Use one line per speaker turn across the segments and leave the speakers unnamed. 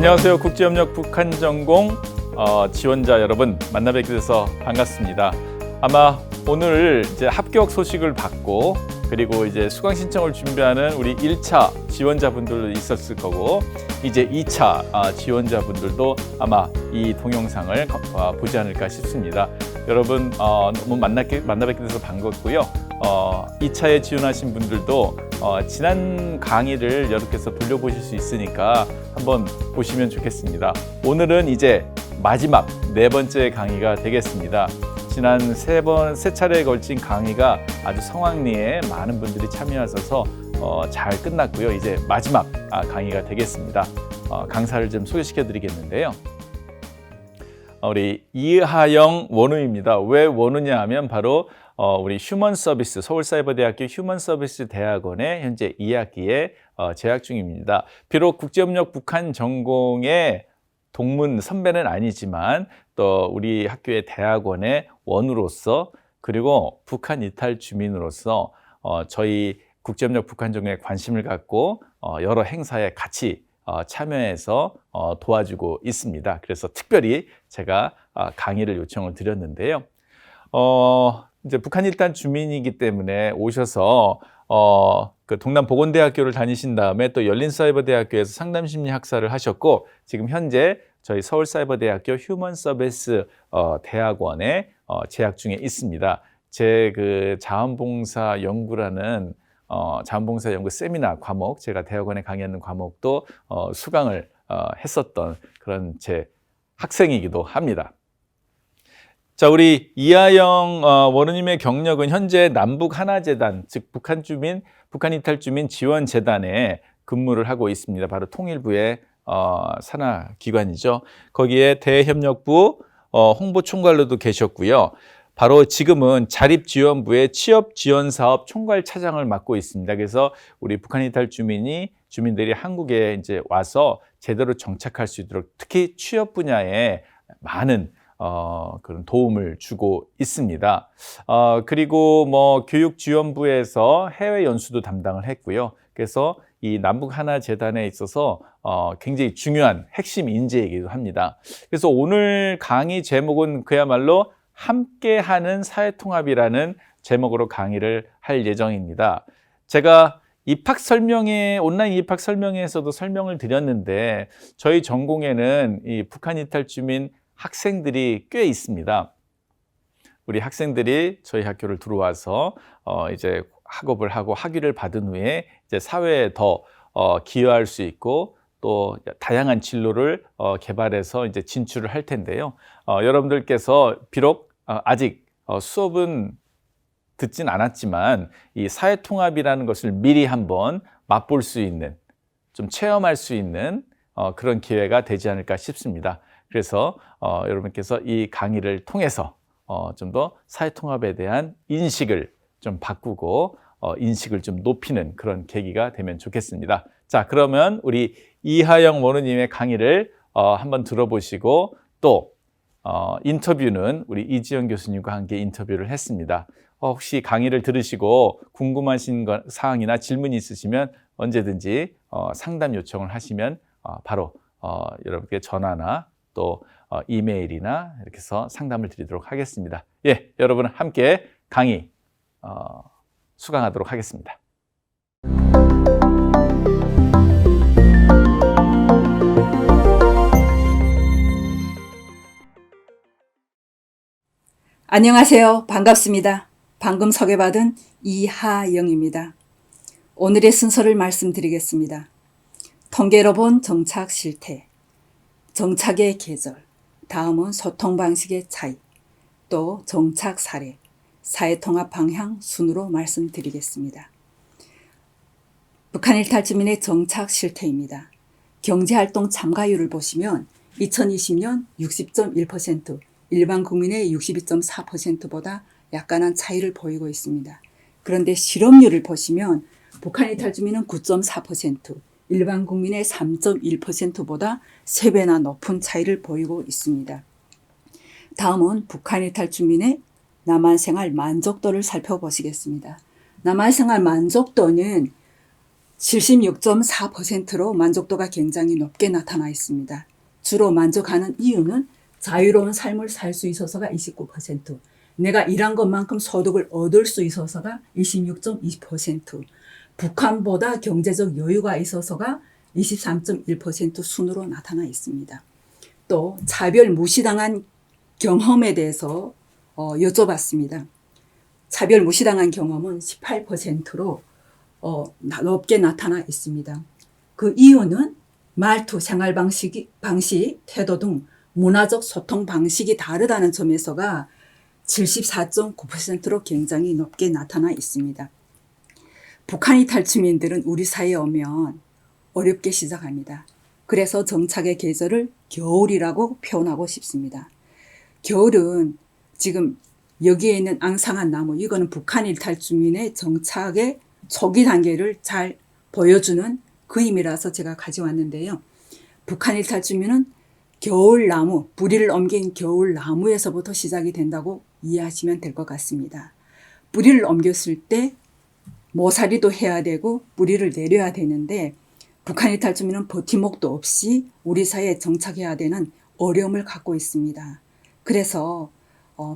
안녕하세요. 국제협력 북한전공 지원자 여러분 만나 뵙게 돼서 반갑습니다. 아마 오늘 이제 합격 소식을 받고 그리고 이제 수강 신청을 준비하는 우리 1차 지원자분들도 있었을 거고 이제 2차 지원자분들도 아마 이 동영상을 보지 않을까 싶습니다. 여러분 너무 만나 뵙게 돼서 반갑고요. 2차에 지원하신 분들도 지난 강의를 여러분께서 돌려보실 수 있으니까 한번 보시면 좋겠습니다. 오늘은 이제 마지막 4번째 강의가 되겠습니다. 지난 세 차례에 걸친 강의가 아주 성황리에 많은 분들이 참여하셔서 잘 끝났고요. 이제 마지막 강의가 되겠습니다. 강사를 좀 소개시켜 드리겠는데요. 우리 이하영 원우입니다. 왜 원우냐 하면 바로 우리 휴먼 서비스, 서울사이버대학교 휴먼 서비스 대학원에 현재 2학기에 재학 중입니다. 비록 국제협력 북한 전공의 동문 선배는 아니지만 또 우리 학교의 대학원의 원우로서 그리고 북한 이탈 주민으로서 저희 국제협력 북한 전공에 관심을 갖고 여러 행사에 같이 참여해서 도와주고 있습니다. 그래서 특별히 제가 강의를 요청을 드렸는데요. 이제 북한 일단 주민이기 때문에 오셔서 그 동남보건대학교를 다니신 다음에 또 열린사이버대학교에서 상담심리학사를 하셨고 지금 현재 저희 서울사이버대학교 휴먼서비스 대학원에 재학 중에 있습니다. 제 그 자원봉사 연구라는 자원봉사 연구 세미나 과목, 제가 대학원에 강의하는 과목도 수강을 했었던 그런 제 학생이기도 합니다. 자, 우리 이하영 원우님의 경력은 현재 남북하나재단, 즉 북한 이탈 주민 지원재단에 근무를 하고 있습니다. 바로 통일부의 산하 기관이죠. 거기에 대협력부 홍보총괄로도 계셨고요. 바로 지금은 자립지원부의 취업지원사업 총괄차장을 맡고 있습니다. 그래서 우리 북한 이탈 주민들이 한국에 이제 와서 제대로 정착할 수 있도록 특히 취업 분야에 많은 그런 도움을 주고 있습니다. 그리고 뭐 교육지원부에서 해외 연수도 담당을 했고요. 그래서 이 남북하나재단에 있어서 굉장히 중요한 핵심 인재이기도 합니다. 그래서 오늘 강의 제목은 그야말로 함께하는 사회통합이라는 제목으로 강의를 할 예정입니다. 제가 온라인 입학 설명회에서도 설명을 드렸는데 저희 전공에는 이 북한 이탈 주민 학생들이 꽤 있습니다. 우리 학생들이 저희 학교를 들어와서 이제 학업을 하고 학위를 받은 후에 이제 사회에 더 기여할 수 있고 또 다양한 진로를 개발해서 이제 진출을 할 텐데요. 여러분들께서 비록 아직 수업은 듣진 않았지만 이 사회통합이라는 것을 미리 한번 맛볼 수 있는, 좀 체험할 수 있는 그런 기회가 되지 않을까 싶습니다. 그래서 여러분께서 이 강의를 통해서 좀 더 사회통합에 대한 인식을 좀 바꾸고 인식을 좀 높이는 그런 계기가 되면 좋겠습니다. 자, 그러면 우리 이하영 원우님의 강의를 한번 들어보시고 또 인터뷰는 우리 이지영 교수님과 함께 인터뷰를 했습니다. 혹시 강의를 들으시고 궁금하신 사항이나 질문이 있으시면 언제든지 상담 요청을 하시면 바로 여러분께 전화나 또 이메일이나 이렇게 해서 상담을 드리도록 하겠습니다. 예, 여러분 함께 강의 수강하도록 하겠습니다.
안녕하세요. 반갑습니다. 방금 소개받은 이하영입니다. 오늘의 순서를 말씀드리겠습니다. 통계로 본 정착 실태, 정착의 계절, 다음은 소통 방식의 차이, 또 정착 사례, 사회통합 방향 순으로 말씀드리겠습니다. 북한 일탈 주민의 정착 실태입니다. 경제활동 참가율을 보시면 2020년 60.1%, 일반 국민의 62.4%보다 약간한 차이를 보이고 있습니다. 그런데 실업률을 보시면 북한 이탈 주민은 9.4%, 일반 국민의 3.1%보다 3배나 높은 차이를 보이고 있습니다. 다음은 북한 이탈 주민의 남한 생활 만족도를 살펴보시겠습니다. 남한 생활 만족도는 76.4%로 만족도가 굉장히 높게 나타나 있습니다. 주로 만족하는 이유는 자유로운 삶을 살 수 있어서가 29%, 내가 일한 것만큼 소득을 얻을 수 있어서가 26.2%, 북한보다 경제적 여유가 있어서가 23.1% 순으로 나타나 있습니다. 또 차별 무시당한 경험에 대해서 여쭤봤습니다. 차별 무시당한 경험은 18%로 높게 나타나 있습니다. 그 이유는 말투, 생활 방식, 태도 등 문화적 소통 방식이 다르다는 점에서가 74.9%로 굉장히 높게 나타나 있습니다. 북한 이탈 주민들은 우리 사회에 오면 어렵게 시작합니다. 그래서 정착의 계절을 겨울이라고 표현하고 싶습니다. 겨울은 지금 여기에 있는 앙상한 나무, 이거는 북한 일탈 주민의 정착의 초기 단계를 잘 보여주는 그림이라서 제가 가져왔는데요. 북한 일탈 주민은 겨울나무, 뿌리를 옮긴 겨울나무에서부터 시작이 된다고 이해하시면 될 것 같습니다. 뿌리를 옮겼을 때 모사리도 해야 되고 뿌리를 내려야 되는데 북한 이탈 주민은 버팀목도 없이 우리 사회에 정착해야 되는 어려움을 갖고 있습니다. 그래서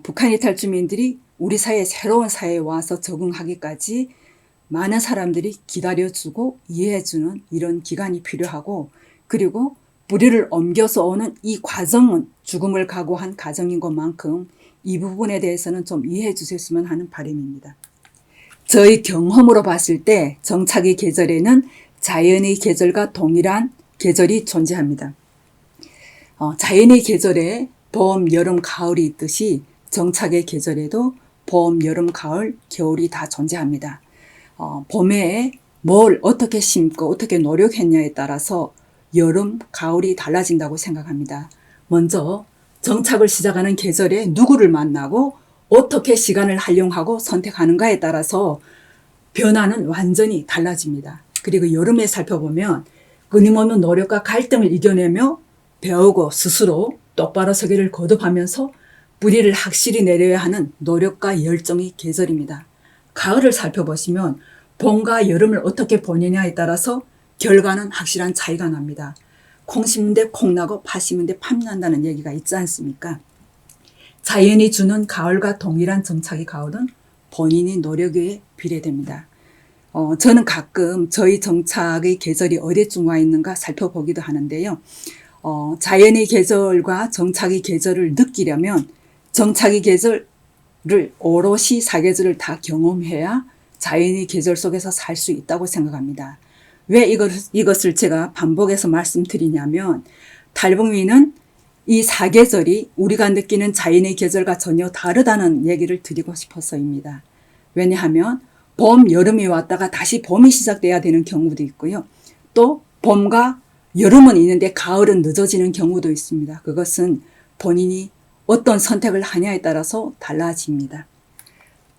북한 이탈 주민들이 우리 사회 새로운 사회에 와서 적응하기까지 많은 사람들이 기다려주고 이해해주는 이런 기간이 필요하고, 그리고 뿌리를 옮겨서 오는 이 과정은 죽음을 각오한 과정인 것만큼 이 부분에 대해서는 좀 이해해 주셨으면 하는 바람입니다. 저희 경험으로 봤을 때 정착의 계절에는 자연의 계절과 동일한 계절이 존재합니다. 자연의 계절에 봄, 여름, 가을이 있듯이 정착의 계절에도 봄, 여름, 가을, 겨울이 다 존재합니다. 봄에 뭘 어떻게 심고 어떻게 노력했냐에 따라서 여름, 가을이 달라진다고 생각합니다. 먼저 정착을 시작하는 계절에 누구를 만나고 어떻게 시간을 활용하고 선택하는가에 따라서 변화는 완전히 달라집니다. 그리고 여름에 살펴보면 끊임없는 노력과 갈등을 이겨내며 배우고 스스로 똑바로 서기를 거듭하면서 뿌리를 확실히 내려야 하는 노력과 열정의 계절입니다. 가을을 살펴보시면 봄과 여름을 어떻게 보내냐에 따라서 결과는 확실한 차이가 납니다. 콩 심는데 콩 나고 파 심는데 팥 난다는 얘기가 있지 않습니까? 자연이 주는 가을과 동일한 정착의 가을은 본인의 노력에 비례됩니다. 저는 가끔 저희 정착의 계절이 어디쯤 와 있는가 살펴보기도 하는데요. 자연의 계절과 정착의 계절을 느끼려면 정착의 계절을 오롯이 사계절을 다 경험해야 자연의 계절 속에서 살 수 있다고 생각합니다. 왜 이것을 제가 반복해서 말씀드리냐면, 달봉위는 이 사계절이 우리가 느끼는 자연의 계절과 전혀 다르다는 얘기를 드리고 싶어서입니다. 왜냐하면 봄, 여름이 왔다가 다시 봄이 시작돼야 되는 경우도 있고요. 또 봄과 여름은 있는데 가을은 늦어지는 경우도 있습니다. 그것은 본인이 어떤 선택을 하냐에 따라서 달라집니다.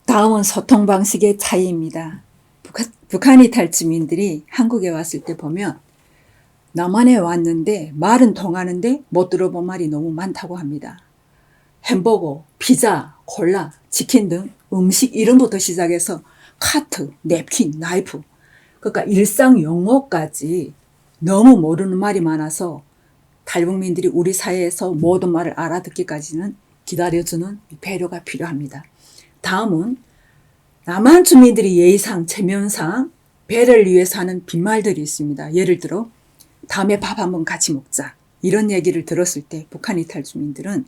다음은 소통 방식의 차이입니다. 북한 이탈 주민들이 한국에 왔을 때 보면 남한에 왔는데 말은 통하는데 못 들어본 말이 너무 많다고 합니다. 햄버거, 피자, 콜라, 치킨 등 음식 이름부터 시작해서 카트, 냅킨, 나이프, 그러니까 일상 용어까지 너무 모르는 말이 많아서 탈북민들이 우리 사회에서 모든 말을 알아듣기까지는 기다려주는 배려가 필요합니다. 다음은 남한 주민들이 예의상, 체면상 배려를 위해서 하는 빈말들이 있습니다. 예를 들어 다음에 밥 한번 같이 먹자, 이런 얘기를 들었을 때 북한 이탈 주민들은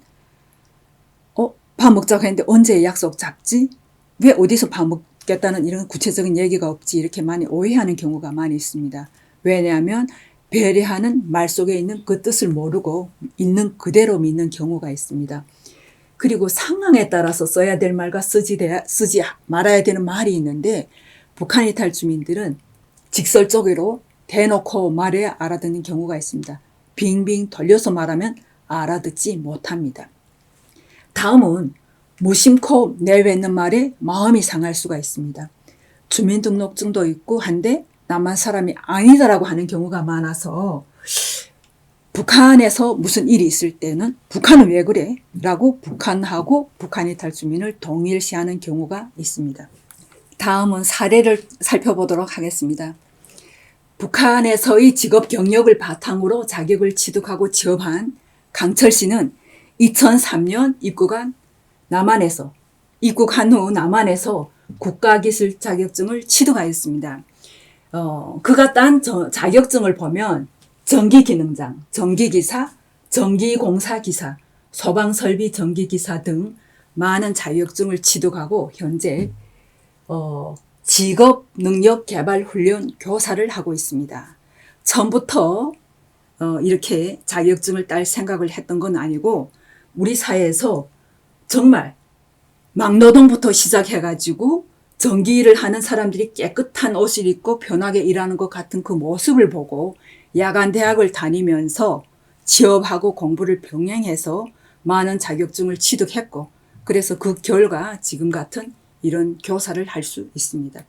밥 먹자고 했는데 언제 약속 잡지? 왜 어디서 밥 먹겠다는 이런 구체적인 얘기가 없지? 이렇게 많이 오해하는 경우가 많이 있습니다. 왜냐하면 배려하는 말 속에 있는 그 뜻을 모르고 있는 그대로 믿는 경우가 있습니다. 그리고 상황에 따라서 써야 될 말과 쓰지 말아야 되는 말이 있는데 북한 이탈 주민들은 직설적으로 대놓고 말해야 알아듣는 경우가 있습니다. 빙빙 돌려서 말하면 알아듣지 못합니다. 다음은 무심코 내뱉는 말에 마음이 상할 수가 있습니다. 주민등록증도 있고 한데 남한 사람이 아니다라고 하는 경우가 많아서 북한에서 무슨 일이 있을 때는 북한은 왜 그래? 라고 북한하고 북한 이탈 주민을 동일시하는 경우가 있습니다. 다음은 사례를 살펴보도록 하겠습니다. 북한에서의 직업 경력을 바탕으로 자격을 취득하고 취업한 강철 씨는 2003년 입국한 후 남한에서 국가기술 자격증을 취득하였습니다. 그가 딴 자격증을 보면 전기기능장, 전기기사, 전기공사기사, 소방설비 전기기사 등 많은 자격증을 취득하고 현재 직업능력개발훈련 교사를 하고 있습니다. 처음부터 이렇게 자격증을 딸 생각을 했던 건 아니고 우리 사회에서 정말 막노동부터 시작해가지고 전기일을 하는 사람들이 깨끗한 옷을 입고 편하게 일하는 것 같은 그 모습을 보고 야간 대학을 다니면서 취업하고 공부를 병행해서 많은 자격증을 취득했고 그래서 그 결과 지금 같은 이런 교사를 할 수 있습니다.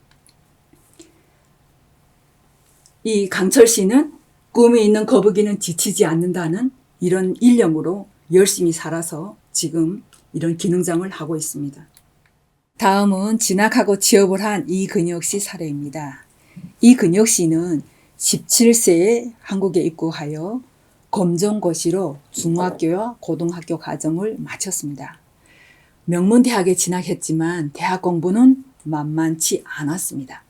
이 강철 씨는 꿈이 있는 거북이는 지치지 않는다는 이런 일념으로 열심히 살아서 지금 이런 기능장을 하고 있습니다. 다음은 진학하고 취업을 한 이근혁 씨 사례입니다. 이근혁 씨는 17세에 한국에 입국하여 검정고시로 중학교와 고등학교 과정을 마쳤습니다. 명문대학에 진학했지만 대학 공부는 만만치 않았습니다.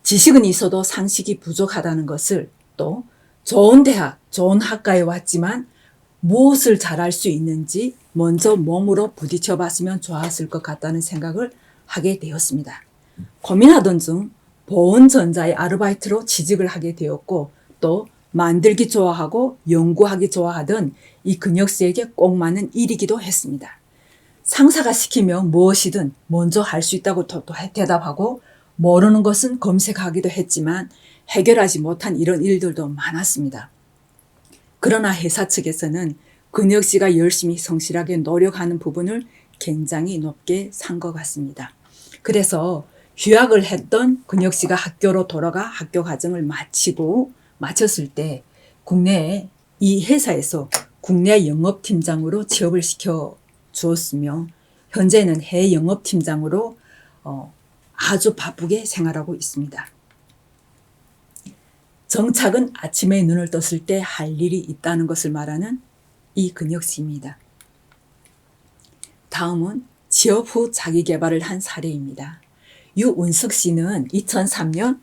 지식은 있어도 상식이 부족하다는 것을 또 좋은 대학, 좋은 학과에 왔지만 무엇을 잘할 수 있는지 먼저 몸으로 부딪혀 봤으면 좋았을 것 같다는 생각을 하게 되었습니다. 고민하던 중 보은전자의 아르바이트로 취직을 하게 되었고 또 만들기 좋아하고 연구하기 좋아하던 이근혁 씨에게 꼭 맞는 일이기도 했습니다. 상사가 시키면 무엇이든 먼저 할 수 있다고 대답하고 모르는 것은 검색하기도 했지만 해결하지 못한 이런 일들도 많았습니다. 그러나 회사 측에서는 근혁 씨가 열심히 성실하게 노력하는 부분을 굉장히 높게 산 것 같습니다. 그래서 휴학을 했던 근혁 씨가 학교로 돌아가 학교 과정을 마쳤을 때 국내에 이 회사에서 국내 영업팀장으로 취업을 시켜 주었으며 현재는 해외 영업팀장으로 아주 바쁘게 생활하고 있습니다. 정착은 아침에 눈을 떴을 때 할 일이 있다는 것을 말하는 이근혁 씨입니다. 다음은 취업 후 자기 개발을 한 사례입니다. 유운석 씨는 2003년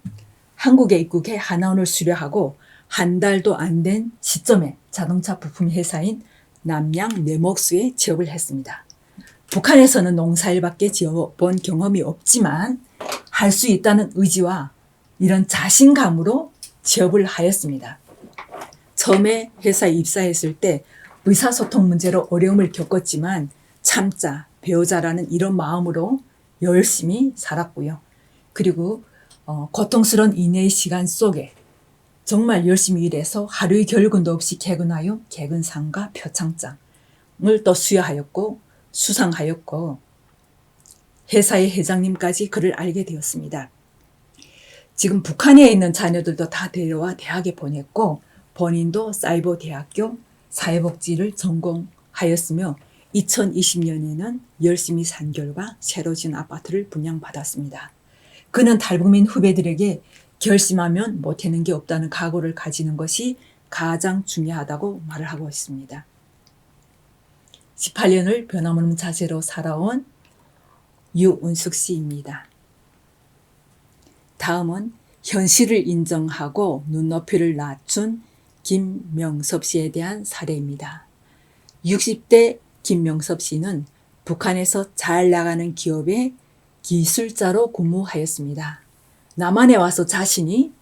한국에 입국해 한화원을 수료하고 한 달도 안 된 시점에 자동차 부품 회사인 남양 네목수에 취업을 했습니다. 북한에서는 농사일밖에 지어본 경험이 없지만 할 수 있다는 의지와 이런 자신감으로 취업을 하였습니다. 처음에 회사에 입사했을 때 의사소통 문제로 어려움을 겪었지만 참자, 배우자라는 이런 마음으로 열심히 살았고요. 그리고 고통스러운 인내의 시간 속에 정말 열심히 일해서 하루의 결근도 없이 개근하여 개근상과 표창장을 또 수상하였고 회사의 회장님까지 그를 알게 되었습니다. 지금 북한에 있는 자녀들도 다 데려와 대학에 보냈고 본인도 사이버대학교 사회복지를 전공하였으며 2020년에는 열심히 산 결과 새로 지은 아파트를 분양받았습니다. 그는 탈북민 후배들에게 결심하면 못하는 게 없다는 각오를 가지는 것이 가장 중요하다고 말을 하고 있습니다. 18년을 변함없는 자세로 살아온 유운숙 씨입니다. 다음은 현실을 인정하고 눈높이를 낮춘 김명섭 씨에 대한 사례입니다. 60대 김명섭 씨는 북한에서 잘 나가는 기업의 기술자로 근무하였습니다. 남한에 와서 자신이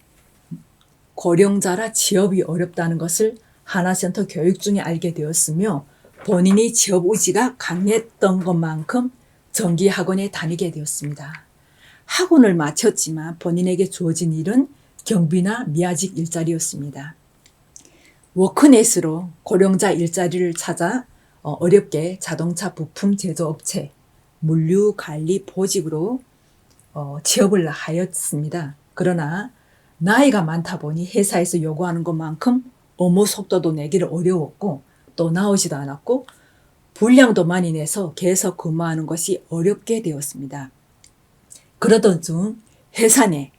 고령자라 취업이 어렵다는 것을 하나센터 교육 중에 알게 되었으며 본인이 취업 의지가 강했던 것만큼 전기학원에 다니게 되었습니다. 학원을 마쳤지만 본인에게 주어진 일은 경비나 미아직 일자리였습니다. 워크넷으로 고령자 일자리를 찾아 어렵게 자동차 부품 제조업체, 물류관리 보직으로 취업을 하였습니다. 그러나 나이가 많다 보니 회사에서 요구하는 것만큼 업무 속도도 내기를 어려웠고 또 나오지도 않았고 분량도 많이 내서 계속 근무하는 것이 어렵게 되었습니다. 그러던 중 회사 내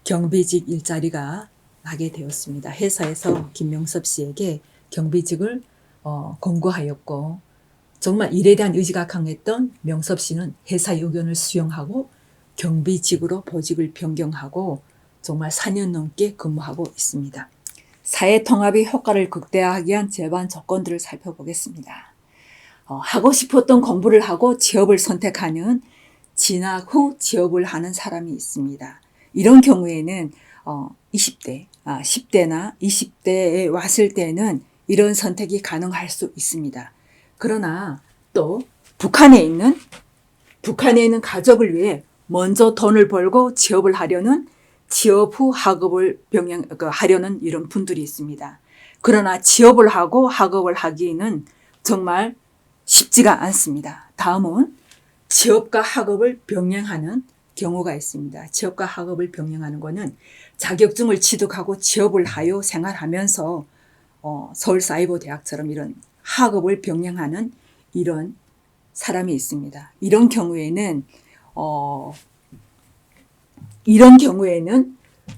경비직 일자리가 나게 되었습니다. 회사에서 김명섭 씨에게 경비직을 권고하였고 정말 일에 대한 의지가 강했던 명섭 씨는 회사의 의견을 수용하고 경비직으로 보직을 변경하고 정말 4년 넘게 근무하고 있습니다. 사회 통합의 효과를 극대화하기 위한 제반 조건들을 살펴보겠습니다. 하고 싶었던 공부를 하고 취업을 선택하는 진학 후 취업을 하는 사람이 있습니다. 이런 경우에는 10대나 20대에 왔을 때는 이런 선택이 가능할 수 있습니다. 그러나 또 북한에 있는 가족을 위해 먼저 돈을 벌고 취업을 하려는 취업 후 학업을 하려는 이런 분들이 있습니다. 그러나 취업을 하고 학업을 하기는 정말 쉽지가 않습니다. 다음은 취업과 학업을 병행하는 경우가 있습니다. 취업과 학업을 병행하는 것은 자격증을 취득하고 취업을 하여 생활하면서 서울사이버대학처럼 이런 학업을 병행하는 이런 사람이 있습니다. 이런 경우에는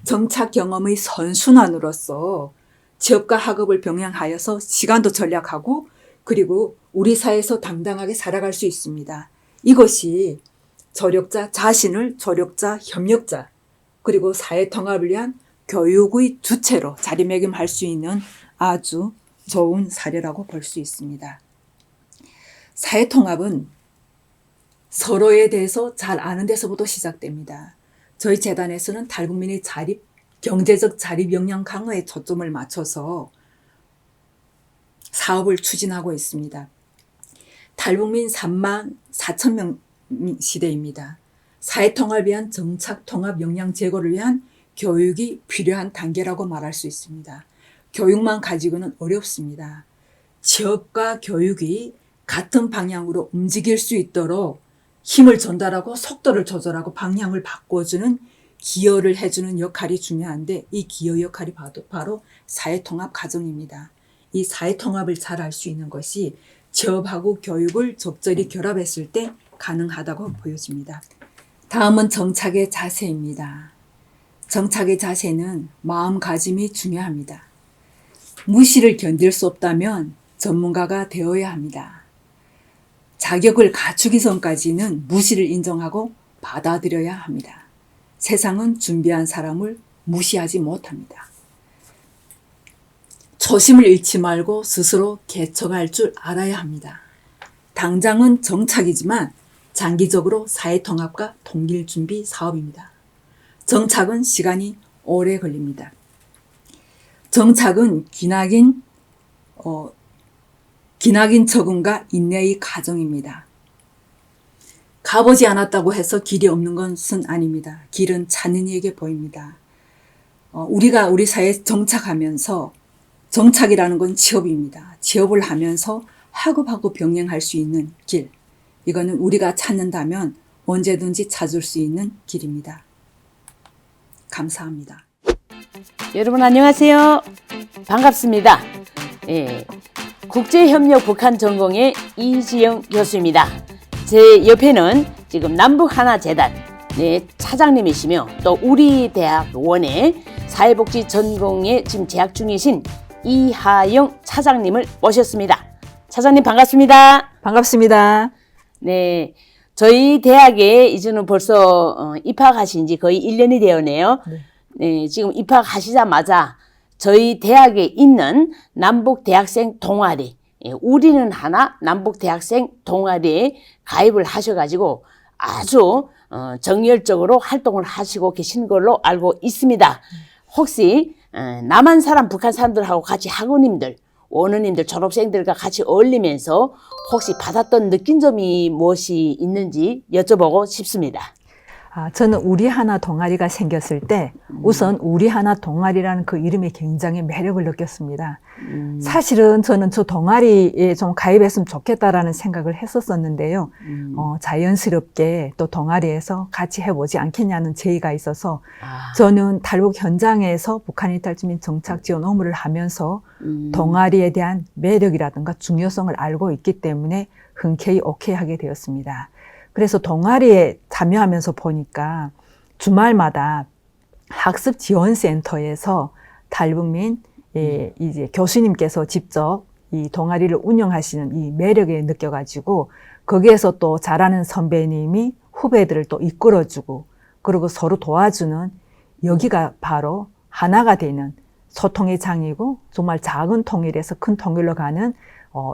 정착 경험의 선순환으로서 취업과 학업을 병행하여서 시간도 절약하고 그리고 우리 사회에서 당당하게 살아갈 수 있습니다. 이것이 자신을 조력자, 협력자, 그리고 사회 통합을 위한 교육의 주체로 자리매김할 수 있는 아주 좋은 사례라고 볼 수 있습니다. 사회 통합은 서로에 대해서 잘 아는 데서부터 시작됩니다. 저희 재단에서는 탈북민의 경제적 자립 역량 강화에 초점을 맞춰서 사업을 추진하고 있습니다. 탈북민 3만 4천 명 시대입니다. 사회통합을 위한 정착 통합 역량 제고를 위한 교육이 필요한 단계라고 말할 수 있습니다. 교육만 가지고는 어렵습니다. 취업과 교육이 같은 방향으로 움직일 수 있도록 힘을 전달하고 속도를 조절하고 방향을 바꿔주는 기여를 해주는 역할이 중요한데 이 기여 역할이 바로 사회통합 과정입니다. 이 사회통합을 잘 알 수 있는 것이 취업하고 교육을 적절히 결합했을 때 가능하다고 보여집니다. 다음은 정착의 자세입니다. 정착의 자세는 마음가짐이 중요합니다. 무시를 견딜 수 없다면 전문가가 되어야 합니다. 자격을 갖추기 전까지는 무시를 인정하고 받아들여야 합니다. 세상은 준비한 사람을 무시하지 못합니다. 초심을 잃지 말고 스스로 개척할 줄 알아야 합니다. 당장은 정착이지만 장기적으로 사회통합과 통일준비 사업입니다. 정착은 시간이 오래 걸립니다. 정착은 기나긴 적응과 인내의 과정입니다. 가보지 않았다고 해서 길이 없는 것은 아닙니다. 길은 찾는 이에게 보입니다. 우리가 우리 사회에 정착하면서 정착이라는 건 취업입니다. 취업을 하면서 학업하고 병행할 수 있는 길. 이거는 우리가 찾는다면 언제든지 찾을 수 있는 길입니다. 감사합니다.
여러분 안녕하세요. 반갑습니다. 국제협력 북한 전공의 이지영 교수입니다. 제 옆에는 지금 남북하나재단 차장님이시며 또 우리 대학원의 사회복지 전공에 지금 재학 중이신 이하영 차장님을 모셨습니다. 차장님 반갑습니다.
반갑습니다.
네, 저희 대학에 이제는 벌써 입학하신 지 거의 1년이 되었네요. 네, 지금 입학하시자마자 저희 대학에 있는 남북대학생 동아리, 우리는 하나 남북대학생 동아리에 가입을 하셔가지고 아주 정열적으로 활동을 하시고 계신 걸로 알고 있습니다. 혹시 남한 사람, 북한 사람들하고 같이 학우님들, 원우님들, 졸업생들과 같이 어울리면서 혹시 받았던 느낀 점이 무엇이 있는지 여쭤보고 싶습니다.
저는 우리 하나 동아리가 생겼을 때 우선 우리 하나 동아리라는 그 이름에 굉장히 매력을 느꼈습니다. 사실은 저는 저 동아리에 좀 가입했으면 좋겠다라는 생각을 했었었는데요. 자연스럽게 또 동아리에서 같이 해보지 않겠냐는 제의가 있어서 저는 탈북 현장에서 북한 이탈주민 정착 지원 업무를 하면서 동아리에 대한 매력이라든가 중요성을 알고 있기 때문에 흔쾌히 오케이 하게 되었습니다. 그래서 동아리에 참여하면서 보니까 주말마다 학습지원센터에서 탈북민 이제 교수님께서 직접 이 동아리를 운영하시는 이 매력에 느껴가지고 거기에서 또 잘하는 선배님이 후배들을 또 이끌어주고 그리고 서로 도와주는 여기가 바로 하나가 되는 소통의 장이고 정말 작은 통일에서 큰 통일로 가는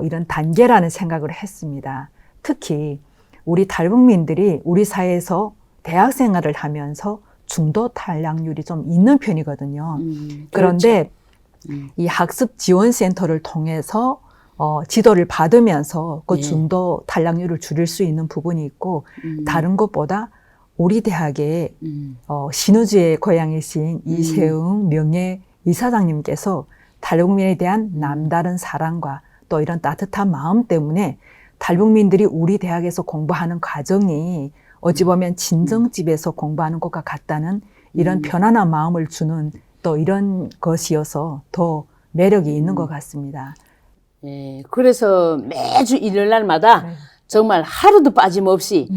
이런 단계라는 생각을 했습니다. 특히 우리 탈북민들이 우리 사회에서 대학 생활을 하면서 중도 탈락률이 좀 있는 편이거든요. 그런데 이 학습 지원센터를 통해서 지도를 받으면서 그 중도 탈락률을 줄일 수 있는 부분이 있고 다른 것보다 우리 대학의 신우주의 고향이신 이세웅 명예 이사장님께서 탈북민에 대한 남다른 사랑과 또 이런 따뜻한 마음 때문에 탈북민들이 우리 대학에서 공부하는 과정이 어찌 보면 친정집에서 공부하는 것과 같다는 이런 편안한 마음을 주는 또 이런 것이어서 더 매력이 있는 것 같습니다.
네, 그래서 매주 일요일날마다 정말 하루도 빠짐없이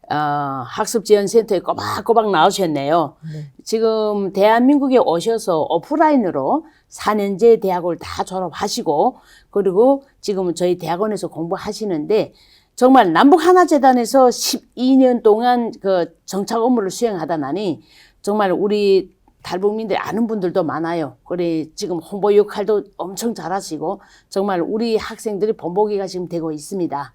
학습지원센터에 꼬박꼬박 나오셨네요. 지금 대한민국에 오셔서 오프라인으로 4년제 대학을 다 졸업하시고 그리고 지금은 저희 대학원에서 공부하시는데 정말 남북하나재단에서 12년 동안 그 정착 업무를 수행하다 나니 정말 우리 탈북민들 아는 분들도 많아요. 그래 지금 홍보 역할도 엄청 잘하시고 정말 우리 학생들이 본보기가 지금 되고 있습니다.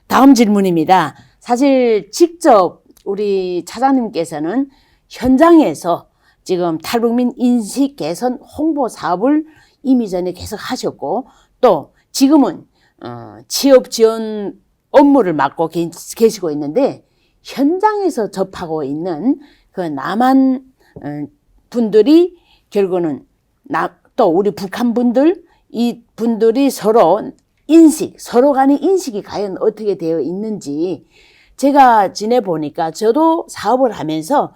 다음 질문입니다. 사실 직접 우리 차장님께서는 현장에서 지금 탈북민 인식 개선 홍보 사업을 이미 전에 계속 하셨고 또 지금은 취업 지원 업무를 맡고 계시고 있는데 현장에서 접하고 있는 그 남한 분들이 결국은 또 우리 북한 분들 이 분들이 서로 서로 간의 인식이 과연 어떻게 되어 있는지 제가 지내보니까 저도 사업을 하면서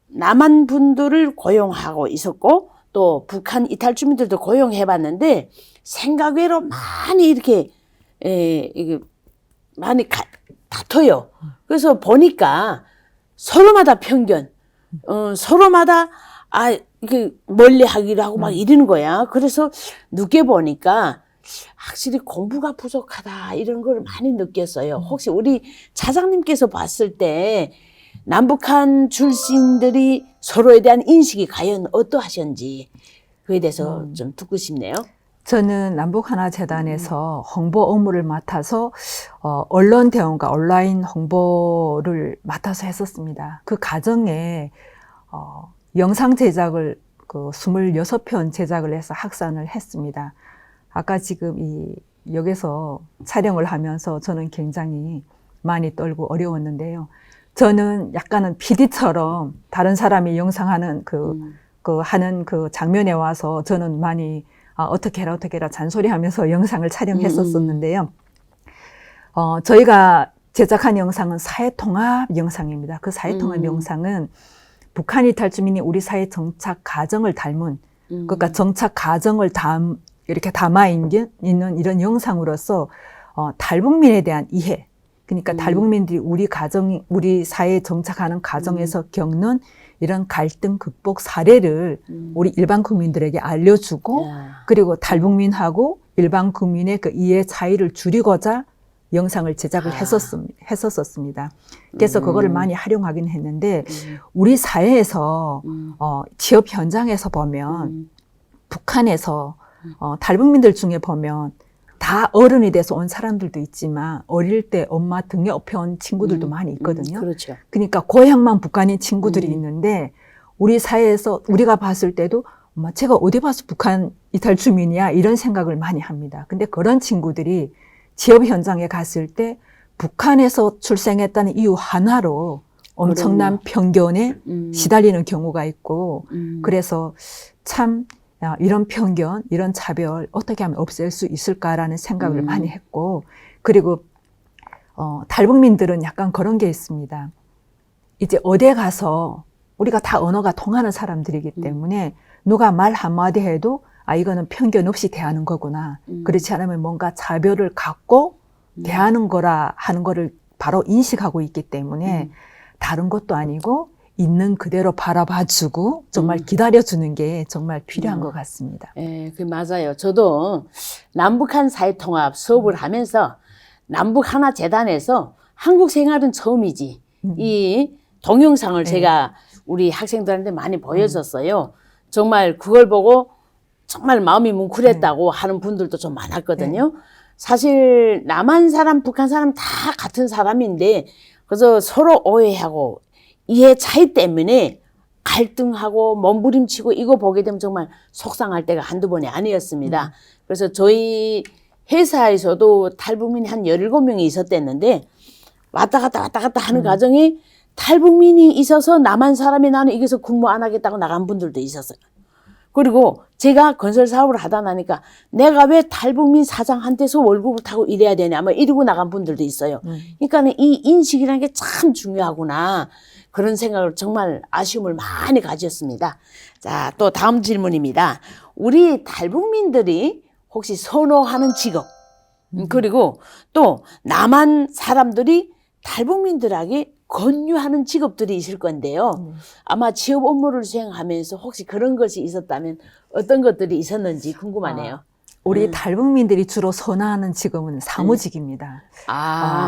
남한 분들을 고용하고 있었고 또 북한 이탈 주민들도 고용해봤는데 생각외로 많이 이렇게 이게 많이 다퉈요. 그래서 보니까 서로마다 편견, 서로마다 이게 멀리 하기로 하고 막 이러는 거야. 그래서 늦게 보니까 확실히 공부가 부족하다 이런 걸 많이 느꼈어요. 혹시 우리 차장님께서 봤을 때 남북한 출신들이 서로에 대한 인식이 과연 어떠하셨는지 그에 대해서 좀 듣고 싶네요.
저는 남북하나재단에서 홍보 업무를 맡아서 언론 대응과 온라인 홍보를 맡아서 했었습니다. 그 과정에 영상 제작을 26편 제작을 해서 확산을 했습니다. 아까 지금 여기서 촬영을 하면서 저는 굉장히 많이 떨고 어려웠는데요. 저는 약간은 PD처럼 다른 사람이 영상하는 하는 그 장면에 와서 저는 많이 어떻게 해라 잔소리하면서 영상을 촬영했었었는데요. 저희가 제작한 영상은 사회통합 영상입니다. 그 사회통합 영상은 북한 이탈 주민이 우리 사회 정착 과정을 닮은 그러니까 정착 과정을 이렇게 담아 있는 이런 영상으로서 탈북민에 대한 이해 그러니까 탈북민들이 우리 사회에 정착하는 과정에서 겪는 이런 갈등 극복 사례를 우리 일반 국민들에게 알려주고 그리고 탈북민하고 일반 국민의 그 이해 차이를 줄이고자 영상을 제작을 했었습니다. 그래서 그거를 많이 활용하긴 했는데 우리 사회에서 취업 현장에서 보면 북한에서 탈북민들 중에 보면 다 어른이 돼서 온 사람들도 있지만 어릴 때 엄마 등에 업혀온 친구들도 많이 있거든요.
그렇죠.
그러니까 고향만 북한인 친구들이 있는데 우리 사회에서 우리가 봤을 때도 엄마 제가 어디 봐서 북한 이탈 주민이야 이런 생각을 많이 합니다. 근데 그런 친구들이 취업 현장에 갔을 때 북한에서 출생했다는 이유 하나로 엄청난 편견에 시달리는 경우가 있고 그래서 참 이런 편견, 이런 차별 어떻게 하면 없앨 수 있을까라는 생각을 많이 했고 그리고 탈북민들은 약간 그런 게 있습니다. 이제 어디에 가서 우리가 다 언어가 통하는 사람들이기 때문에 누가 말 한마디 해도 이거는 편견 없이 대하는 거구나. 그렇지 않으면 뭔가 차별을 갖고 대하는 거라 하는 거를 바로 인식하고 있기 때문에 다른 것도 아니고 있는 그대로 바라봐주고 정말 기다려주는 게 정말 필요한 것 같습니다.
예, 그 맞아요. 저도 남북한 사회통합 수업을 하면서 남북 하나 재단에서 한국 생활은 처음이지. 이 동영상을 제가 우리 학생들한테 많이 보여줬어요. 정말 그걸 보고 정말 마음이 뭉클했다고 하는 분들도 좀 많았거든요. 사실 남한 사람, 북한 사람 다 같은 사람인데 그래서 서로 오해하고 이해 차이 때문에 갈등하고 몸부림치고 이거 보게 되면 정말 속상할 때가 한두 번이 아니었습니다. 그래서 저희 회사에서도 탈북민이 한 17명이 있었댔는데 왔다 갔다 하는 과정에 탈북민이 있어서 남한 사람이 나는 이겨서 근무 안 하겠다고 나간 분들도 있었어요. 그리고 제가 건설 사업을 하다 나니까 내가 왜 탈북민 사장한테서 월급을 타고 일해야 되냐 뭐 이러고 나간 분들도 있어요. 그러니까 이 인식이라는 게 참 중요하구나. 그런 생각을 정말 아쉬움을 많이 가졌습니다. 자, 또 다음 질문입니다. 우리 탈북민들이 혹시 선호하는 직업 그리고 또 남한 사람들이 탈북민들에게 권유하는 직업들이 있을 건데요. 아마 취업 업무를 수행하면서 혹시 그런 것이 있었다면 어떤 것들이 있었는지 궁금하네요.
우리 탈북민들이 주로 선호하는 직업은 사무직입니다.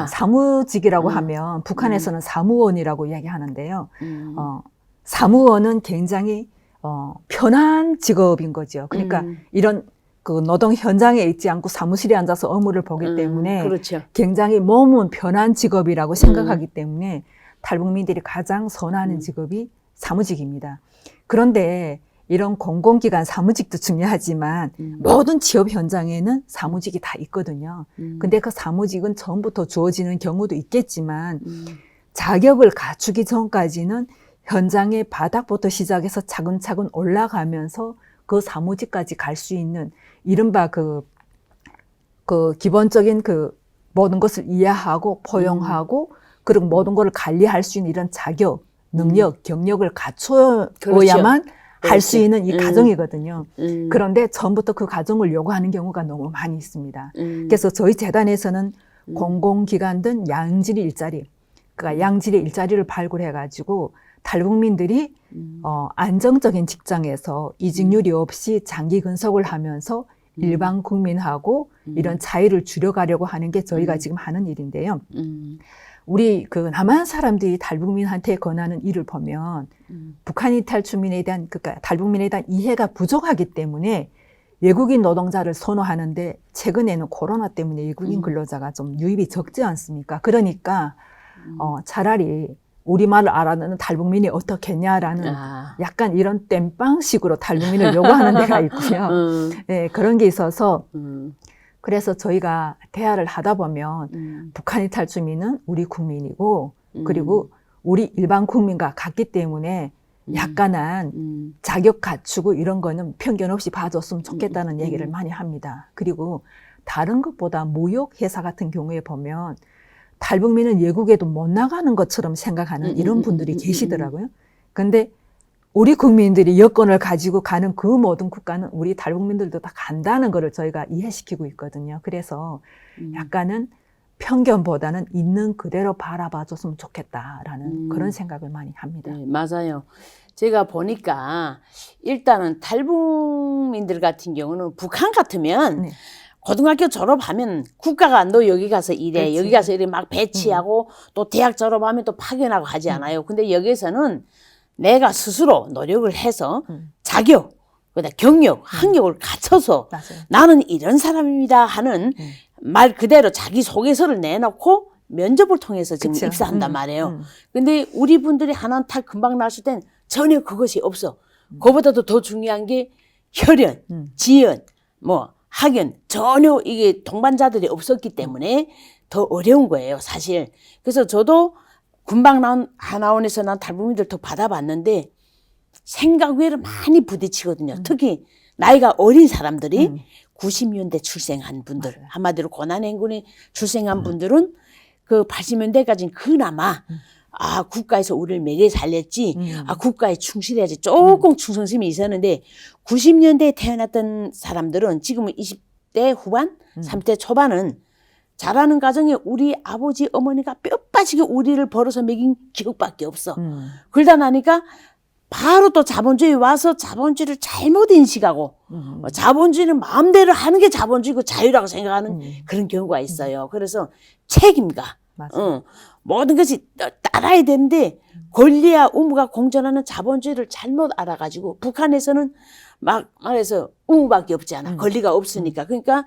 사무직이라고 하면 북한에서는 사무원이라고 이야기하는데요. 사무원은 굉장히 편한 직업인 거죠. 그러니까 이런 그 노동 현장에 있지 않고 사무실에 앉아서 업무를 보기 때문에
그렇죠.
굉장히 몸은 편한 직업이라고 생각하기 때문에 탈북민들이 가장 선호하는 직업이 사무직입니다. 그런데 이런 공공기관 사무직도 중요하지만 모든 취업 현장에는 사무직이 다 있거든요. 근데 그 사무직은 처음부터 주어지는 경우도 있겠지만 자격을 갖추기 전까지는 현장의 바닥부터 시작해서 차근차근 올라가면서 그 사무직까지 갈 수 있는 이른바 그 기본적인 그 모든 것을 이해하고 포용하고 그리고 모든 것을 관리할 수 있는 이런 자격, 능력, 경력을 갖춰야만 할 수 있는 이 과정이거든요. 그런데 처음부터 그 과정을 요구하는 경우가 너무 많이 있습니다. 그래서 저희 재단에서는 공공기관든 양질의 일자리, 그러니까 양질의 일자리를 발굴해가지고 탈북민들이 안정적인 직장에서 이직률이 없이 장기 근속을 하면서 일반 국민하고 이런 차이를 줄여가려고 하는 게 저희가 지금 하는 일인데요. 우리 그 남한 사람들이 탈북민한테 권하는 일을 보면 북한인 탈출민에 대한 그러니까 탈북민에 대한 이해가 부족하기 때문에 외국인 노동자를 선호하는데 최근에는 코로나 때문에 외국인 근로자가 좀 유입이 적지 않습니까? 그러니까 차라리 우리말을 알아듣는 탈북민이 어떻겠냐라는 약간 이런 땜빵식으로 탈북민을 요구하는 데가 있고요. 네, 그런 게 있어서 그래서 저희가 대화를 하다 보면 북한인 탈출민은 우리 국민이고 그리고 우리 일반 국민과 같기 때문에 약간은 자격 갖추고 이런 거는 편견 없이 봐줬으면 좋겠다는 얘기를 많이 합니다. 그리고 다른 것보다 무역 회사 같은 경우에 보면 탈북민은 외국에도 못 나가는 것처럼 생각하는 이런 분들이 계시더라고요. 근데 우리 국민들이 여권을 가지고 가는 그 모든 국가는 우리 탈북민들도 다 간다는 거를 저희가 이해시키고 있거든요. 그래서 약간은 편견보다는 있는 그대로 바라봐줬으면 좋겠다라는 그런 생각을 많이 합니다.
네, 맞아요. 제가 보니까 일단은 탈북민들 같은 경우는 북한 같으면 고등학교 졸업하면 국가가 너 여기 가서 일해,
그렇지.
여기 가서 일해 막 배치하고 또 대학 졸업하면 또 파견하고 하지 않아요. 근데 여기서는 내가 스스로 노력을 해서 자격, 그다음 경력, 학력을 갖춰서
맞아요.
나는 이런 사람입니다 하는 말 그대로 자기 소개서를 내놓고 면접을 통해서 지금
그쵸.
입사한단 말이에요. 근데 우리 분들이 하나탈 금방 나왔을 땐 전혀 그것이 없어. 그거보다도 더 중요한 게 혈연, 지연, 뭐 학연 전혀 이게 동반자들이 없었기 때문에 더 어려운 거예요, 사실. 그래서 저도 금방 나온 하나원에서 난 탈북민들 더 받아봤는데 생각 외로 많이 부딪히거든요. 특히 나이가 어린 사람들이 90년대 출생한 분들,
맞아요.
한마디로 고난행군에 출생한 분들은 그 80년대까지는 그나마 아 국가에서 우리를 먹여 살렸지, 아 국가에 충실해야지 조금 충성심이 있었는데 90년대에 태어났던 사람들은 지금은 20대 후반, 30대 초반은 자라는 과정에 우리 아버지 어머니가 뼈 빠지게 우리를 벌어서 먹인 기억밖에 없어. 그러다 나니까 바로 또 자본주의 와서 자본주의를 잘못 인식하고 자본주의는 마음대로 하는 게 자본주의고 자유라고 생각하는 그런 경우가 있어요. 그래서 책임과 모든 것이 따라야 되는데 권리와 의무가 공존하는 자본주의를 잘못 알아가지고 북한에서는 막 말해서 의무밖에 없지 않아. 권리가 없으니까. 그러니까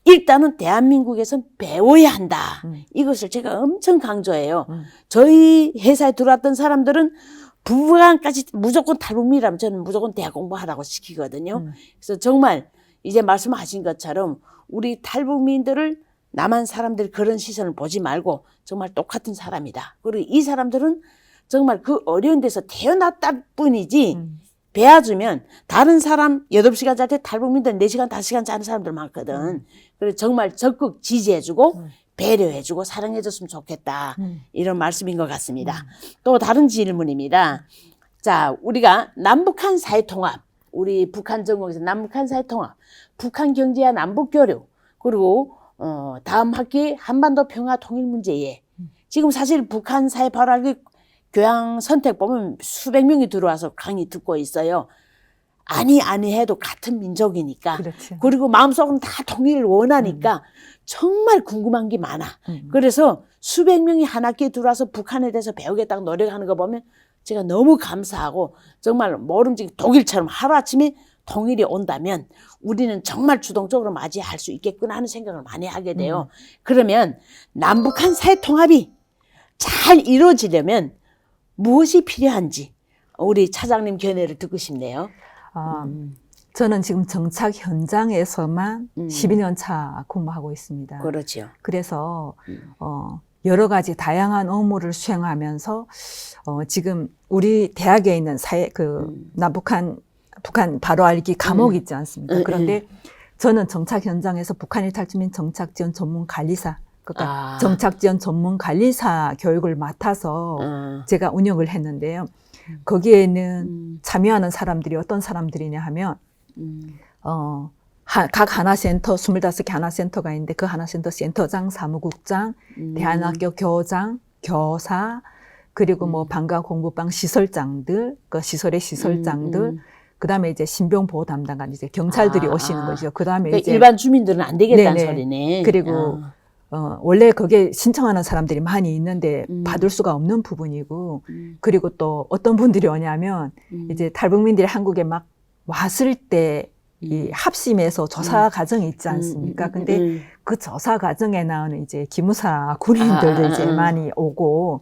일단은 대한민국에선 배워야 한다. 이것을 제가 엄청 강조해요. 저희 회사에 들어왔던 사람들은 부부간까지 무조건 탈북민이라면 저는 무조건 대학 공부하라고 시키거든요. 그래서 정말 이제 말씀하신 것처럼 우리 탈북민들을 남한 사람들 그런 시선을 보지 말고 정말 똑같은 사람이다. 그리고 이 사람들은 정말 그 어려운 데서 태어났다 뿐이지 배워주면 다른 사람 8시간 잘 때 탈북민들 4시간, 5시간 자는 사람들 많거든. 그래서 정말 적극 지지해주고 배려해주고 사랑해줬으면 좋겠다. 이런 말씀인 것 같습니다. 또 다른 질문입니다. 자, 우리가 남북한 사회통합, 우리 북한 전공에서 남북한 사회통합, 북한 경제와 남북교류, 그리고 다음 학기 한반도 평화 통일 문제에 지금 사실 북한 사회 바로 알기 교양 선택 보면 수백 명이 들어와서 강의 듣고 있어요. 아니 해도 같은 민족이니까.
그렇죠.
그리고 마음속으로는 다 통일을 원하니까 정말 궁금한 게 많아. 그래서 수백 명이 한 학기에 들어와서 북한에 대해서 배우겠다고 노력하는 거 보면 제가 너무 감사하고 정말 모름지기 독일처럼 하루아침에 통일이 온다면 우리는 정말 주동적으로 맞이할 수 있겠구나 하는 생각을 많이 하게 돼요. 그러면 남북한 사회 통합이 잘 이루어지려면 무엇이 필요한지 우리 차장님 견해를 듣고 싶네요.
저는 지금 정착 현장에서만 12년 차 근무하고 있습니다.
그렇죠.
그래서 여러 가지 다양한 업무를 수행하면서 지금 우리 대학에 있는 북한 바로 알기 과목 있지 않습니까? 그런데 저는 정착 현장에서 북한이 탈출민 정착 지원 전문 관리사, 그러니까 정착 지원 전문 관리사 교육을 맡아서 제가 운영을 했는데요. 거기에는 참여하는 사람들이 어떤 사람들이냐 하면 각 하나센터 25개 하나센터가 있는데 그 하나센터 센터장, 사무국장, 대안학교 교장, 교사, 그리고 뭐 방과 공부방 시설장들, 그 시설의 시설장들, 그다음에 이제 신병보호 담당관 이제 경찰들이 오시는 거죠. 그다음에
그러니까
이제
일반 주민들은 안 되겠다는
네네.
소리네.
그리고 원래 거기에 신청하는 사람들이 많이 있는데 받을 수가 없는 부분이고, 그리고 또 어떤 분들이 오냐면 이제 탈북민들이 한국에 막 왔을 때 이 합심해서 조사 과정이 있지 않습니까? 근데 그 조사 과정에 나오는 이제 기무사 군인들도 이제 많이 오고,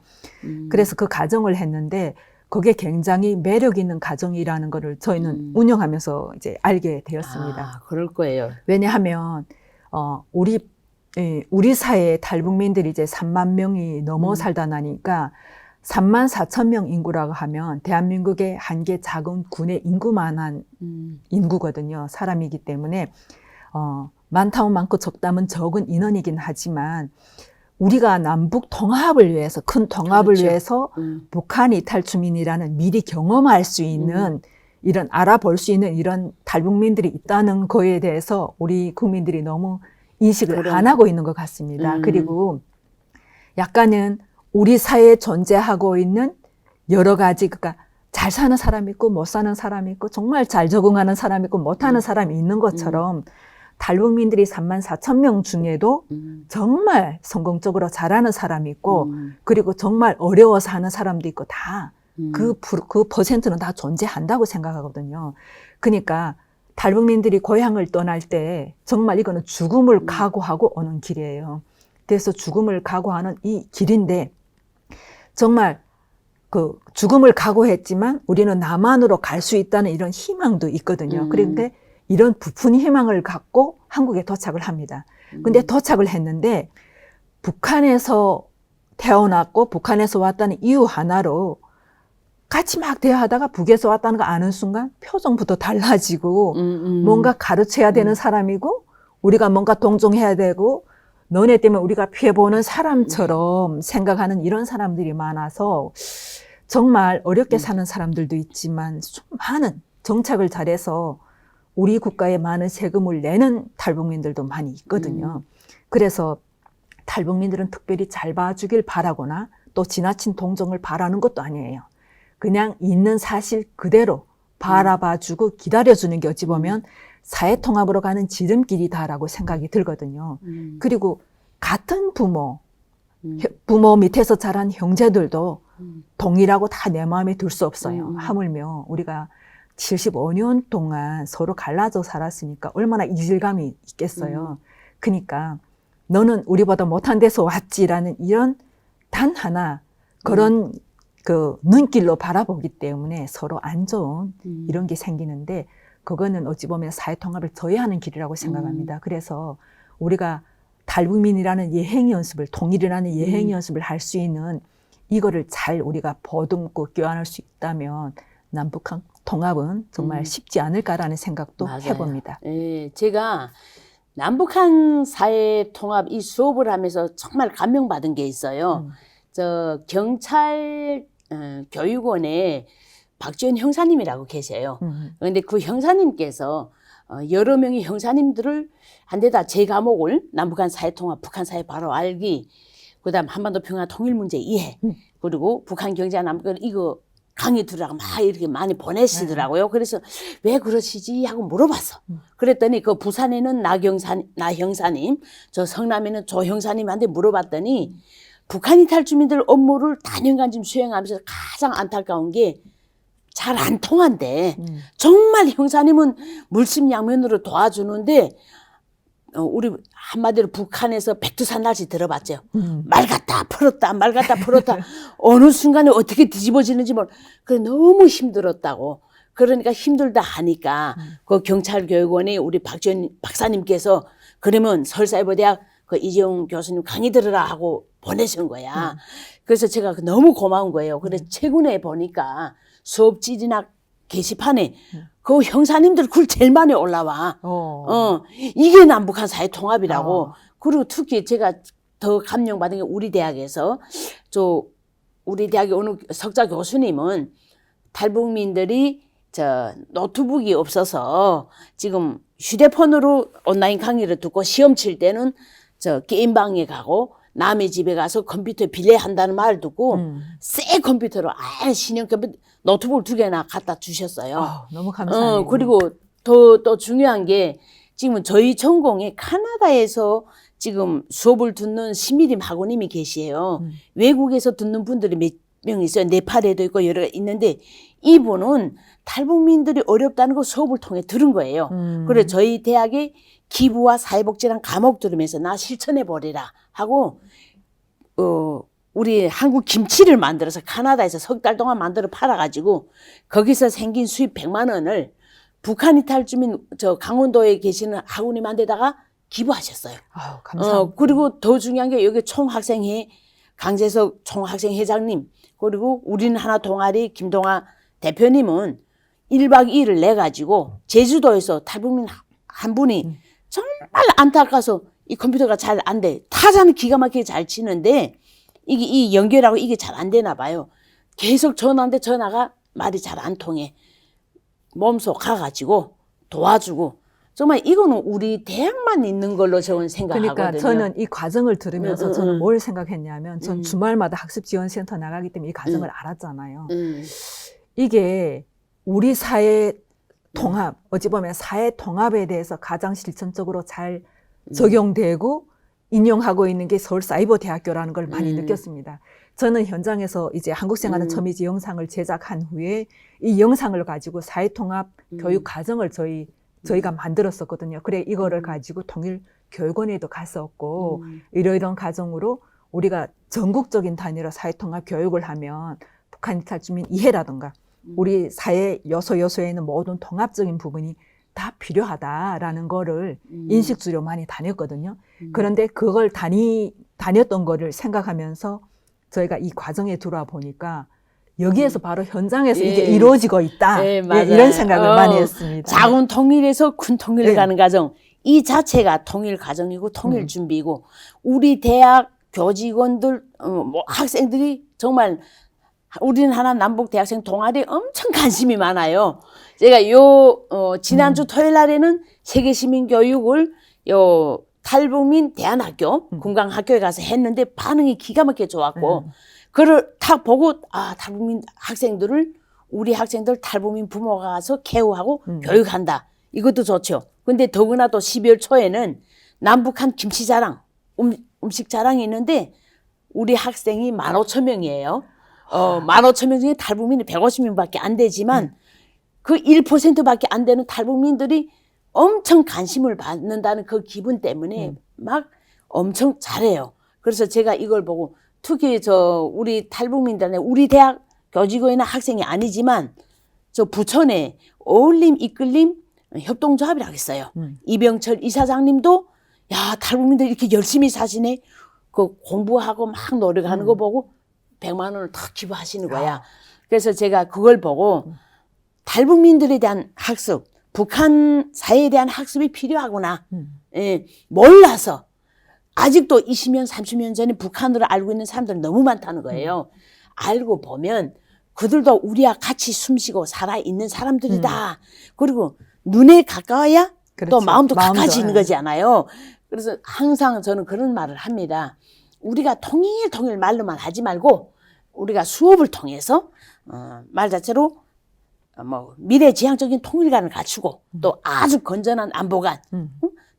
그래서 그 과정을 했는데 그게 굉장히 매력 있는 과정이라는 거를 저희는 운영하면서 이제 알게 되었습니다.
그럴 거예요.
왜냐하면 우리 사회에 탈북민들이 이제 3만 명이 넘어 살다 나니까 3만 4천 명 인구라고 하면 대한민국의 한 개 작은 군의 인구만한 인구거든요. 사람이기 때문에 많다면 많고 적다면 적은 인원이긴 하지만 우리가 남북 통합을 위해서, 큰 통합을
그렇죠.
위해서 북한이 탈주민이라는 미리 경험할 수 있는 이런 알아볼 수 있는 이런 탈북민들이 있다는 거에 대해서 우리 국민들이 너무 인식을 안 하고 있는 것 같습니다. 그리고 약간은 우리 사회에 존재하고 있는 여러 가지, 그러니까 잘 사는 사람이 있고 못 사는 사람이 있고 정말 잘 적응하는 사람이 있고 못하는 사람이 있는 것처럼 탈북민들이 3만 4천 명 중에도 정말 성공적으로 잘하는 사람이 있고 그리고 정말 어려워서 하는 사람도 있고 다 그 퍼센트는 다 존재한다고 생각하거든요. 그러니까 탈북민들이 고향을 떠날 때 정말 이거는 죽음을 각오하고 오는 길이에요. 그래서 죽음을 각오하는 이 길인데 정말 그 죽음을 각오했지만 우리는 남한으로 갈 수 있다는 이런 희망도 있거든요. 그런데 이런 부푼 희망을 갖고 한국에 도착을 합니다. 근데 도착을 했는데 북한에서 태어났고 북한에서 왔다는 이유 하나로 같이 막 대화하다가 북에서 왔다는 거 아는 순간 표정부터 달라지고 뭔가 가르쳐야 되는 사람이고 우리가 뭔가 동정해야 되고 너네 때문에 우리가 피해보는 사람처럼 생각하는 이런 사람들이 많아서 정말 어렵게 사는 사람들도 있지만 좀 많은 정착을 잘해서 우리 국가에 많은 세금을 내는 탈북민들도 많이 있거든요. 그래서 탈북민들은 특별히 잘 봐주길 바라거나 또 지나친 동정을 바라는 것도 아니에요. 그냥 있는 사실 그대로 바라봐주고 기다려주는 게 어찌 보면 사회통합으로 가는 지름길이다라고 생각이 들거든요. 그리고 같은 부모 밑에서 자란 형제들도 동일하고 다 내 마음에 들 수 없어요. 하물며 우리가 75년 동안 서로 갈라져 살았으니까 얼마나 이질감이 있겠어요. 그러니까 너는 우리보다 못한 데서 왔지라는 이런 단 하나 그런 그 눈길로 바라보기 때문에 서로 안 좋은 이런 게 생기는데 그거는 어찌 보면 사회통합을 저해하는 길이라고 생각합니다. 그래서 우리가 탈북민이라는 예행 연습을, 통일이라는 예행 연습을 할 수 있는 이거를 잘 우리가 보듬고 껴안을 수 있다면 남북한 통합은 정말 쉽지 않을까라는 생각도
맞아요.
해봅니다.
예, 제가 남북한 사회 통합 이 수업을 하면서 정말 감명받은 게 있어요. 저 경찰 교육원에 박지원 형사님이라고 계세요. 그런데 그 형사님께서 여러 명의 형사님들을 한 데다 제 과목을 남북한 사회 통합, 북한 사회 바로 알기, 그다음 한반도 평화 통일 문제 이해, 그리고 북한 경제와 남북 이거 강의 들으라고 막 이렇게 많이 보내시더라고요. 그래서 왜 그러시지 하고 물어봤어. 그랬더니 그 부산에는 나 형사님, 저 성남에는 조 형사님한테 물어봤더니 북한 이탈 주민들 업무를 단연간 지금 수행하면서 가장 안타까운 게 잘 안 통한대. 정말 형사님은 물심양면으로 도와주는데 우리 한마디로 북한에서 백두산 날씨 들어봤죠. 말 갖다 풀었다, 말 갖다 풀었다. 어느 순간에 어떻게 뒤집어지는지 그래 너무 힘들었다고. 그러니까 힘들다 하니까 그 경찰교육원에 우리 박지원 박사님께서 그러면 서울사이버대학 그 이재용 교수님 강의 들으라 하고 보내신 거야. 그래서 제가 너무 고마운 거예요. 그래서 최근에 보니까 수업지리나 게시판에 그 형사님들 글 제일 많이 올라와. 이게 남북한 사회 통합이라고. 그리고 특히 제가 더 감명받은 게 우리 대학에서 우리 대학의 어느 석자 교수님은 탈북민들이 저 노트북이 없어서 지금 휴대폰으로 온라인 강의를 듣고 시험 칠 때는 저 게임방에 가고 남의 집에 가서 컴퓨터 빌려한다는 말을 듣고 새 컴퓨터로 신형 컴퓨터 노트북을 2개나 갖다 주셨어요.
너무 감사해요.
그리고 또 중요한 게 지금 저희 전공에 카나다에서 지금 수업을 듣는 신미림 학우님이 계시에요. 외국에서 듣는 분들이 몇 명 있어요. 네팔에도 있고 여러 개 있는데 이분은 탈북민들이 어렵다는 거 수업을 통해 들은 거예요. 그래서 저희 대학에 기부와 사회복지란 과목 들으면서 나 실천해버리라 하고 우리 한국 김치를 만들어서 카나다에서 3달 동안 만들어 팔아가지고 거기서 생긴 수입 100만 원을 북한 이탈 주민 저 강원도에 계시는 학우님한테다가 기부하셨어요.
감사합니다.
그리고 더 중요한 게 여기 총학생회 강재석 총학생회장님 그리고 우리는 하나 동아리 김동아 대표님은 1박 2일을 내가지고 제주도에서 탈북민 한 분이 정말 안타까워서 이 컴퓨터가 잘 안 돼. 타자는 기가 막히게 잘 치는데 이게 이 연결하고 이게 잘 안 되나 봐요. 계속 전화하는데 전화가 말이 잘 안 통해. 몸소 가가지고 도와주고 정말 이거는 우리 대학만 있는 걸로 저는 생각하거든요.
그러니까 저는 이 과정을 들으면서 저는 뭘 생각했냐면 전 주말마다 학습지원센터 나가기 때문에 이 과정을 알았잖아요. 이게 우리 사회 통합, 어찌 보면 사회 통합에 대해서 가장 실천적으로 잘 적용되고 인용하고 있는 게 서울사이버대학교라는 걸 많이 느꼈습니다. 저는 현장에서 이제 한국생활은 처음이지 영상을 제작한 후에 이 영상을 가지고 사회통합 교육 과정을 저희가 만들었었거든요. 그래 이거를 가지고 통일교육원에도 갔었고 이러이러한 과정으로 우리가 전국적인 단위로 사회통합 교육을 하면 북한 이탈 주민 이해라든가 우리 사회 요소요소에는 모든 통합적인 부분이 다 필요하다라는 거를 인식주로 많이 다녔거든요. 그런데 그걸 다녔던 거를 생각하면서 저희가 이 과정에 들어와 보니까 여기에서 바로 현장에서 이게 이루어지고 있다. 이런 생각을 많이 했습니다.
작은 통일에서 큰 통일을 가는 과정. 이 자체가 통일 과정이고 통일 준비고 우리 대학 교직원들, 학생들이 정말 우리는 하나 남북 대학생 동아리 엄청 관심이 많아요. 제가 지난주 토요일 날에는 세계 시민 교육을 탈북민 대안학교, 군강학교에 가서 했는데 반응이 기가 막히게 좋았고, 그걸 딱 보고, 아, 탈북민 학생들을, 우리 학생들 탈북민 부모가 가서 케어하고 교육한다. 이것도 좋죠. 근데 더구나 또 12월 초에는 남북한 김치 자랑, 음식 자랑이 있는데, 우리 학생이 15,000명이에요. 15,000명 중에 탈북민이 150명밖에 안 되지만, 그 1%밖에 안 되는 탈북민들이 엄청 관심을 받는다는 그 기분 때문에 막 엄청 잘해요. 그래서 제가 이걸 보고 특히 우리 탈북민들한테 우리 대학 교직원에 있는 학생이 아니지만 저 부천에 어울림 이끌림 협동조합이라고 있어요. 이병철 이사장님도 야, 탈북민들 이렇게 열심히 사시네. 그 공부하고 막 노력하는 거 보고 100만 원을 탁 기부하시는 거야. 그래서 제가 그걸 보고 탈북민들에 대한 학습, 북한 사회에 대한 학습이 필요하구나. 예, 몰라서 아직도 20년, 30년 전에 북한으로 알고 있는 사람들이 너무 많다는 거예요. 알고 보면 그들도 우리와 같이 숨쉬고 살아있는 사람들이다. 그리고 눈에 가까워야
그렇죠.
또 마음도
마음도,
가까워지는 거잖아요. 그래서 항상 저는 그런 말을 합니다. 우리가 통일 말로만 하지 말고 우리가 수업을 통해서 말 자체로 뭐 미래지향적인 통일관을 갖추고 또 아주 건전한 안보관,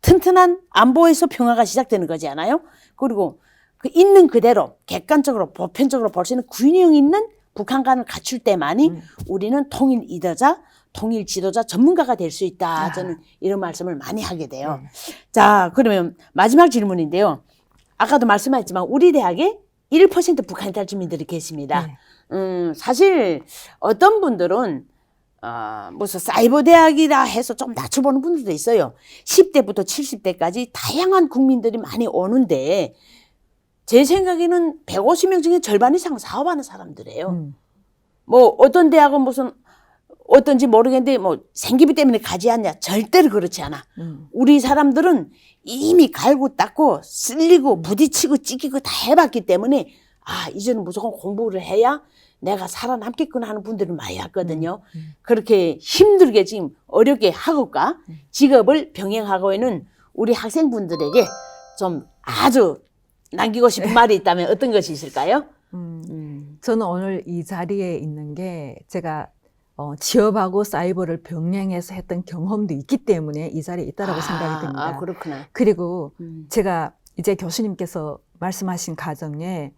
튼튼한 안보에서 평화가 시작되는 거지 않아요? 그리고 그 있는 그대로 객관적으로 보편적으로 볼 수 있는 균형 있는 북한관을 갖출 때만이 우리는 통일 리더자, 통일 지도자 전문가가 될 수 있다. 저는 이런 말씀을 많이 하게 돼요. 자, 그러면 마지막 질문인데요. 아까도 말씀하셨지만 우리 대학에 1% 북한 탈주민들이 계십니다. 사실 어떤 분들은 무슨 사이버 대학이라 해서 좀 낮춰보는 분들도 있어요. 10대부터 70대까지 다양한 국민들이 많이 오는데 제 생각에는 150명 중에 절반 이상은 사업하는 사람들이에요. 뭐 어떤 대학은 무슨 어떤지 모르겠는데 뭐 생기비 때문에 가지 않냐. 절대로 그렇지 않아. 우리 사람들은 이미 갈고 닦고 쓸리고 부딪히고 찢기고 다 해봤기 때문에 이제는 무조건 공부를 해야 내가 살아남겠구나 하는 분들이 많이 왔거든요. 그렇게 힘들게 지금 어렵게 학업과 직업을 병행하고 있는 우리 학생분들에게 좀 아주 남기고 싶은 말이 있다면 어떤 것이 있을까요?
저는 오늘 이 자리에 있는 게 제가 취업하고 사이버를 병행해서 했던 경험도 있기 때문에 이 자리에 있다라고 생각이 듭니다.
그렇구나.
그리고 제가 이제 교수님께서 말씀하신 가정에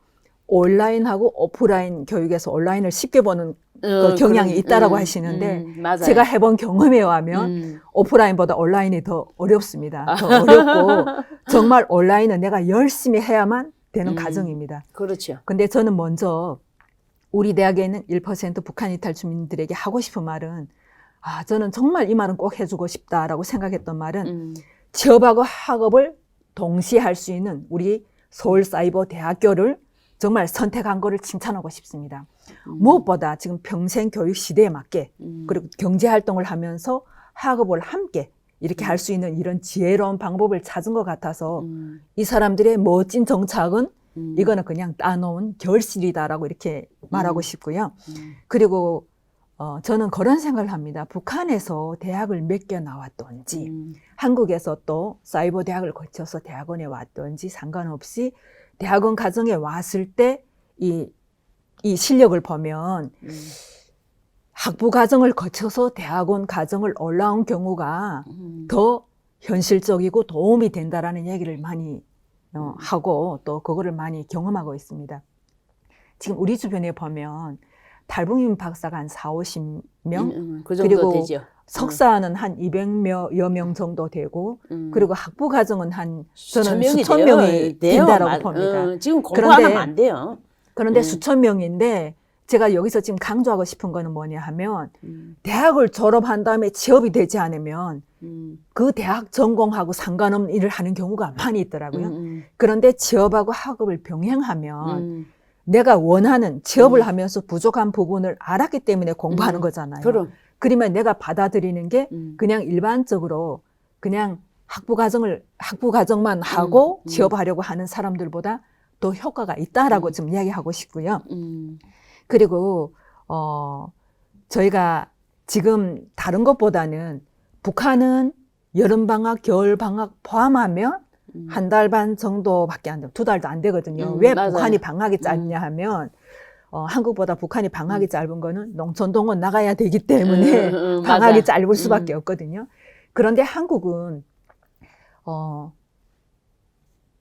온라인하고 오프라인 교육에서 온라인을 쉽게 보는 그 경향이 있다라고 하시는데
맞아요.
제가 해본 경험에 의하면 오프라인보다 온라인이 더 어렵습니다. 더 어렵고 정말 온라인은 내가 열심히 해야만 되는 과정입니다.
그렇죠.
근데 저는 먼저 우리 대학에 있는 1% 북한 이탈 주민들에게 하고 싶은 말은 저는 정말 이 말은 꼭 해주고 싶다라고 생각했던 말은 취업하고 학업을 동시에 할 수 있는 우리 서울사이버대학교를 정말 선택한 거를 칭찬하고 싶습니다. 무엇보다 지금 평생 교육 시대에 맞게 그리고 경제활동을 하면서 학업을 함께 이렇게 할 수 있는 이런 지혜로운 방법을 찾은 것 같아서 이 사람들의 멋진 정착은 이거는 그냥 따놓은 결실이다라고 이렇게 말하고 싶고요. 그리고 저는 그런 생각을 합니다. 북한에서 대학을 몇 개 나왔던지 한국에서 또 사이버 대학을 거쳐서 대학원에 왔던지 상관없이 대학원 과정에 왔을 때 이 실력을 보면 학부 과정을 거쳐서 대학원 과정을 올라온 경우가 더 현실적이고 도움이 된다라는 얘기를 많이 하고 또 그거를 많이 경험하고 있습니다. 지금 우리 주변에 보면 탈북민 박사가 한 40~50명
그 정도
그리고
되죠.
석사는 한 200여 명 정도 되고 그리고 학부 과정은 한 저는
수천
수천 명이 된다라고 봅니다.
지금 공부 안 하면 안 돼요.
그런데 수천 명인데 제가 여기서 지금 강조하고 싶은 거는 뭐냐 하면 대학을 졸업한 다음에 취업이 되지 않으면 그 대학 전공하고 상관없는 일을 하는 경우가 많이 있더라고요. 그런데 취업하고 학업을 병행하면 내가 원하는 취업을 하면서 부족한 부분을 알았기 때문에 공부하는 거잖아요. 그러면 내가 받아들이는 게 그냥 일반적으로 그냥 학부 과정만 하고 취업하려고 하는 사람들보다 더 효과가 있다라고 좀 이야기하고 싶고요. 그리고 저희가 지금 다른 것보다는 북한은 여름방학, 겨울방학 포함하면 한 달 반 정도밖에 안 돼요. 2달도 안 되거든요. 왜
맞아요.
북한이 방학이 짧냐 하면 한국보다 북한이 방학이 짧은 거는 농촌동원 나가야 되기 때문에 방학이
맞아.
짧을 수밖에 없거든요. 그런데 한국은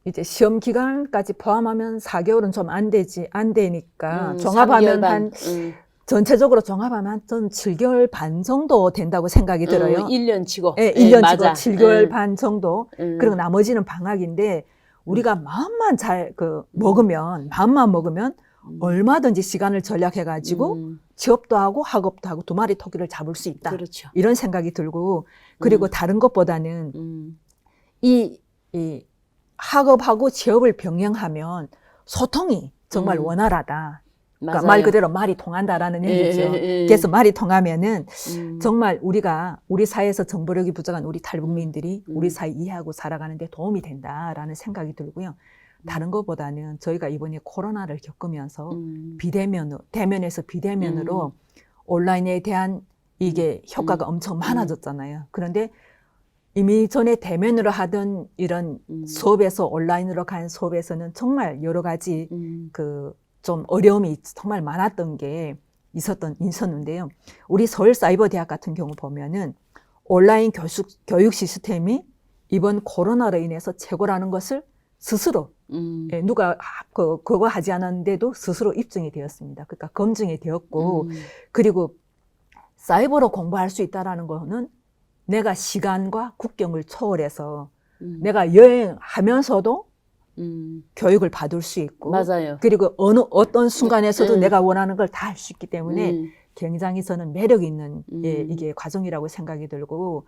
이제 시험 기간까지 포함하면 4개월은 좀 안 되니까 종합하면
3개월 반.
한 전체적으로 종합하면 전 7개월 반 정도 된다고 생각이 들어요.
1년 치고.
네, 1년
맞아.
치고 7개월 반 정도.
음.
그리고 나머지는 방학인데 우리가 마음만 마음만 먹으면 얼마든지 시간을 절약해가지고 취업도 하고 학업도 하고 2마리 토끼를 잡을 수 있다.
그렇죠.
이런 생각이 들고 그리고 다른 것보다는 이 학업하고 취업을 병행하면 소통이 정말 원활하다. 그러니까
맞아요.
말 그대로 말이 통한다라는 얘기죠. 그래서 말이 통하면은 정말 우리 사회에서 정보력이 부족한 우리 탈북민들이 우리 사회 이해하고 살아가는데 도움이 된다라는 생각이 들고요. 다른 것보다는 저희가 이번에 코로나를 겪으면서 대면에서 비대면으로 온라인에 대한 이게 효과가 엄청 많아졌잖아요. 그런데 이미 전에 대면으로 하던 이런 수업에서 온라인으로 간 수업에서는 정말 여러 가지 좀 어려움이 정말 많았던 게 있었는데요. 우리 서울사이버대학 같은 경우 보면은 온라인 교육 시스템이 이번 코로나로 인해서 최고라는 것을 스스로 누가 그거 하지 않았는데도 스스로 입증이 되었습니다. 그러니까 검증이 되었고 그리고 사이버로 공부할 수 있다라는 거는 내가 시간과 국경을 초월해서 내가 여행하면서도 교육을 받을 수 있고
맞아요.
그리고 어떤 순간에서도 내가 원하는 걸 다 할 수 있기 때문에 굉장히 저는 매력 있는 이게 과정이라고 생각이 들고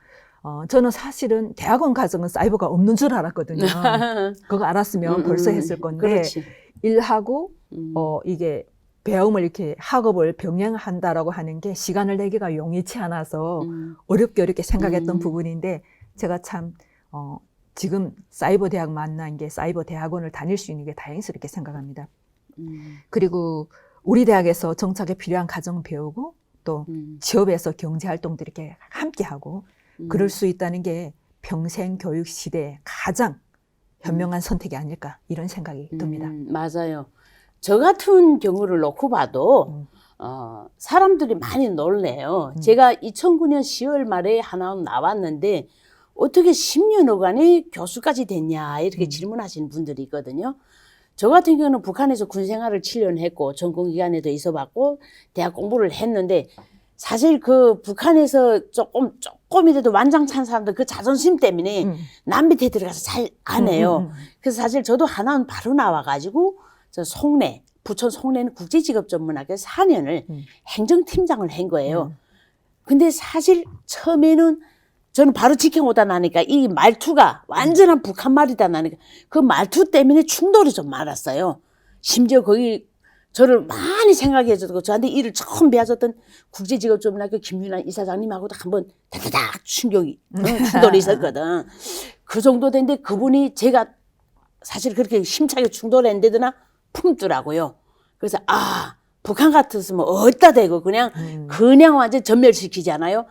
저는 사실은 대학원 과정은 사이버가 없는 줄 알았거든요. 그거 알았으면 벌써 했을 건데
그렇지.
일하고 이게 배움을 이렇게 학업을 병행한다라고 하는 게 시간을 내기가 용이치 않아서 어렵게 생각했던 부분인데 제가 참 지금 사이버 대학 만난 게 사이버 대학원을 다닐 수 있는 게 다행스럽게 생각합니다. 그리고 우리 대학에서 정착에 필요한 과정 배우고 또 취업에서 경제 활동도 이렇게 함께 하고 그럴 수 있다는 게 평생 교육 시대에 가장 현명한 선택이 아닐까 이런 생각이 듭니다.
맞아요. 저 같은 경우를 놓고 봐도 사람들이 많이 놀래요. 제가 2009년 10월 말에 하나 나왔는데 어떻게 10년여간에 교수까지 됐냐 이렇게 질문하시는 분들이 있거든요. 저 같은 경우는 북한에서 군 생활을 7년 했고 전공기간에도 있어봤고 대학 공부를 했는데 사실 그 북한에서 조금이라도 완장찬 사람들 그 자존심 때문에 남 밑에 들어가서 잘 안 해요. 그래서 사실 저도 하나는 바로 나와가지고 저 송내, 부천 송내는 국제직업전문학교에서 4년을 행정팀장을 한 거예요. 근데 사실 처음에는 저는 바로 직행오다 나니까 이 말투가 완전한 북한 말이다 나니까 그 말투 때문에 충돌이 좀 많았어요. 심지어 거기 저를 많이 생각해 줬고 저한테 일을 처음 배워줬던 국제직업전문학교 김윤환 이사장님하고도 한번 다다닥 충돌이 있었거든. 그 정도 됐는데 그분이 제가 사실 그렇게 심차게 충돌했는데도나 품더라고요. 그래서 북한 같았으면 어디다 대고 그냥 완전 전멸시키잖아요.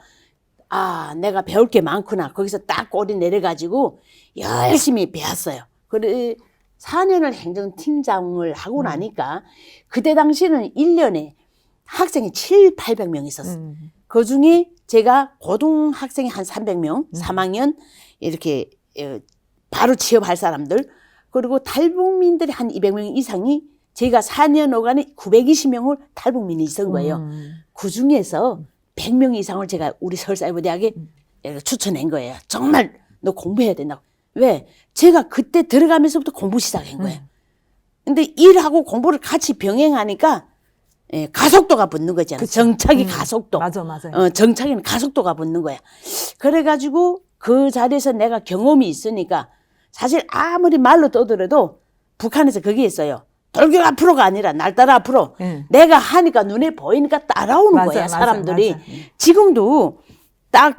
내가 배울 게 많구나. 거기서 딱 꼬리 내려가지고 열심히 배웠어요. 그래 4년을 행정팀장을 하고 나니까 그때 당시는 1년에 학생이 800명 있었어요. 그중에 제가 고등학생이 한 300명, 3학년 이렇게 바로 취업할 사람들 그리고 탈북민들이 한 200명 이상이 제가 4년 어간에 920명을 탈북민이 있은 거예요. 그중에서 100명 이상을 제가 우리 서울사이버대학에 추천한 거예요. 정말 너 공부해야 된다고. 왜? 제가 그때 들어가면서부터 공부 시작한 거예요. 근데 일하고 공부를 같이 병행하니까 가속도가 붙는 거잖아요. 정착이 가속도.
맞아요.
정착에는 가속도가 붙는 거야. 그래가지고 그 자리에서 내가 경험이 있으니까 사실 아무리 말로 떠들어도 북한에서 그게 있어요. 돌격 앞으로가 아니라 날 따라 앞으로. 내가 하니까 눈에 보이니까 따라오는 거야 사람들이.
맞아.
지금도 딱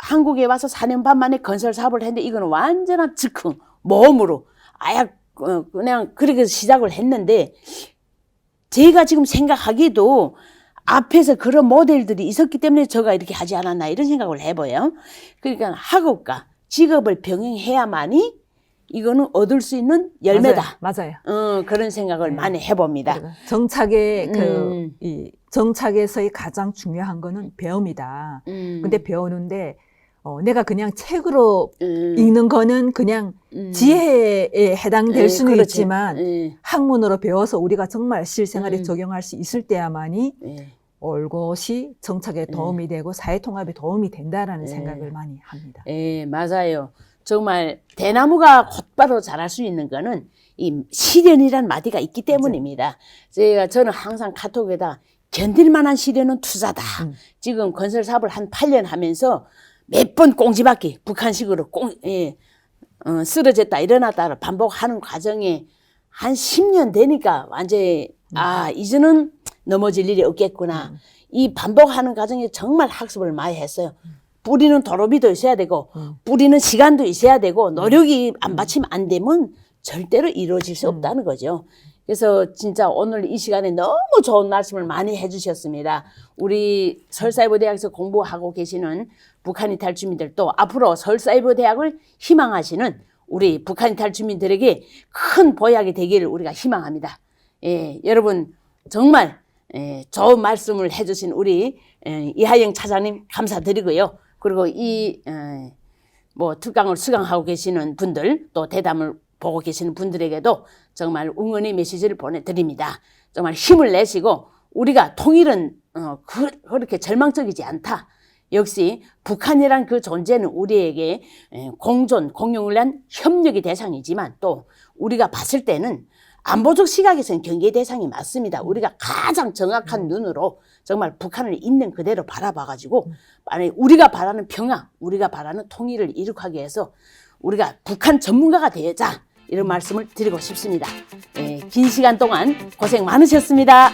한국에 와서 4년 반 만에 건설 사업을 했는데 이거는 완전한 즉흥 모험으로 그냥 그렇게 시작을 했는데 제가 지금 생각하기도 앞에서 그런 모델들이 있었기 때문에 제가 이렇게 하지 않았나 이런 생각을 해봐요. 그러니까 학업과 직업을 병행해야만이 이거는 얻을 수 있는 열매다.
맞아요.
그런 생각을
네.
많이 해봅니다.
그리고 정착의
음.
이 정착에서의 가장 중요한 거는 배움이다. 근데 배우는데 내가 그냥 책으로 읽는 거는 그냥 지혜에 해당될 수는
그렇지.
있지만 학문으로 배워서 우리가 정말 실생활에 적용할 수 있을 때야만이 올곧이 정착에 도움이 되고 사회통합에 도움이 된다라는 생각을 많이 합니다.
예, 맞아요. 정말 대나무가 곧바로 자랄 수 있는 거는 이 시련이란 마디가 있기 때문입니다. 저는 항상 카톡에다 견딜 만한 시련은 투자다. 지금 건설 사업을 한 8년 하면서 몇 번 꽁지박기 북한식으로 쓰러졌다 일어났다를 반복하는 과정에 한 10년 되니까 완전히 이제는 넘어질 일이 없겠구나. 이 반복하는 과정에 정말 학습을 많이 했어요. 뿌리는 도로비도 있어야 되고 뿌리는 시간도 있어야 되고 노력이 안 받치면 안 되면 절대로 이루어질 수 없다는 거죠. 그래서 진짜 오늘 이 시간에 너무 좋은 말씀을 많이 해주셨습니다. 우리 서울사이버대학에서 공부하고 계시는 북한 이탈 주민들 또 앞으로 서울사이버대학을 희망하시는 우리 북한 이탈 주민들에게 큰 보약이 되기를 우리가 희망합니다. 예, 여러분 정말 좋은 말씀을 해주신 우리 이하영 차장님 감사드리고요. 그리고 이 특강을 수강하고 계시는 분들 또 대담을 보고 계시는 분들에게도 정말 응원의 메시지를 보내드립니다. 정말 힘을 내시고 우리가 통일은 그렇게 절망적이지 않다. 역시 북한이란 그 존재는 우리에게 공존, 공용을 위한 협력의 대상이지만 또 우리가 봤을 때는 안보적 시각에서는 경계 대상이 맞습니다. 우리가 가장 정확한 눈으로 정말 북한을 있는 그대로 바라봐가지고 우리가 바라는 평화, 우리가 바라는 통일을 이룩하기 위해서 우리가 북한 전문가가 되자 이런 말씀을 드리고 싶습니다. 긴 시간 동안 고생 많으셨습니다.